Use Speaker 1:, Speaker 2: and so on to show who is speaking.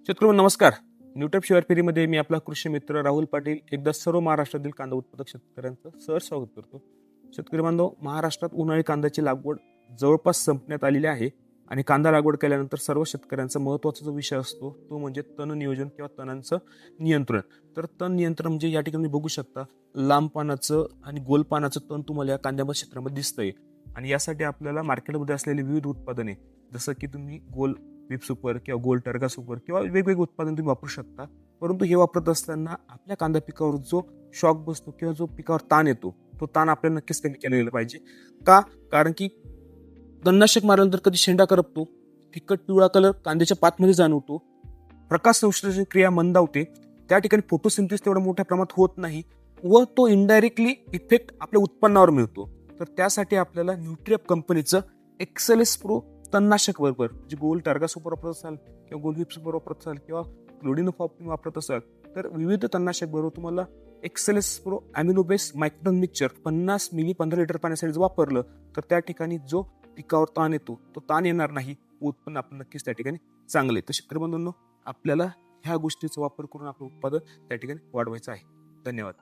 Speaker 1: शेतकरी नमस्कार. न्यूटप शेअर फेरीमध्ये मी आपला कृषी मित्र राहुल पाटील एकदा सर्व महाराष्ट्रातील कांदा उत्पादक शेतकऱ्यांचं सहर्ष स्वागत करतो. शेतकरी बांधव, महाराष्ट्रात उन्हाळी कांद्याची लागवड जवळपास संपण्यात आलेली आहे आणि कांदा लागवड केल्यानंतर सर्व शेतकऱ्यांचा महत्त्वाचा जो विषय असतो तो म्हणजे तण नियोजन किंवा तणांचं नियंत्रण. तर तण नियंत्रण म्हणजे या ठिकाणी बघू शकता लांब पानाचं आणि गोल पानाचं तण तुम्हाला या कांद्यामध्ये क्षेत्रामध्ये दिसतंय आणि यासाठी आपल्याला मार्केटमध्ये असलेले विविध उत्पादने जसं की तुम्ही गोल विप सुपर किंवा गोल टर्गा सुपर किंवा वेगवेगळे उत्पादन तुम्ही वापरू शकता. परंतु हे वापरत असताना आपल्या कांदा पिकावर जो शॉक बसतो किंवा जो पिकावर ताण येतो तो ताण आपल्याला नक्कीच कमी केला गेला पाहिजे. का? कारण की तणनाशक मारल्यानंतर कधी शेंडा करपतो, फिकट पिवळा कलर कांद्याच्या पातमध्ये जाणवतो, प्रकाश संश्लेषण क्रिया मंदावते, त्या ठिकाणी फोटोसिंथेसिस तेवढ्या मोठ्या प्रमाणात होत नाही व तो इनडायरेक्टली इफेक्ट आपल्या उत्पन्नावर मिळतो. तर त्यासाठी आपल्याला न्यूट्रिअप कंपनीचं एक्सेलेस प्रो तणनाशक बरोबर जे गोल टार्गा सुपर वापरत असाल किंवा गोल व्हिप सुपर वापरत असाल किंवा क्लोडिनोफॉर्म वापरत असाल तर विविध तणनाशक बरोबर तुम्हाला एक्सेलेस pro amino base micron mixture 50 मिली 15 लिटर पाण्यासाठी जर वापरलं तर त्या ठिकाणी जो पिकावर ताण येतो तो ताण येणार नाही, उत्पन्न आपण नक्कीच त्या ठिकाणी चांगले. तर शेतकरी बंधूंनो, आपल्याला ह्या गोष्टीचा वापर करून आपलं उत्पादन त्या ठिकाणी वाढवायचं आहे. धन्यवाद.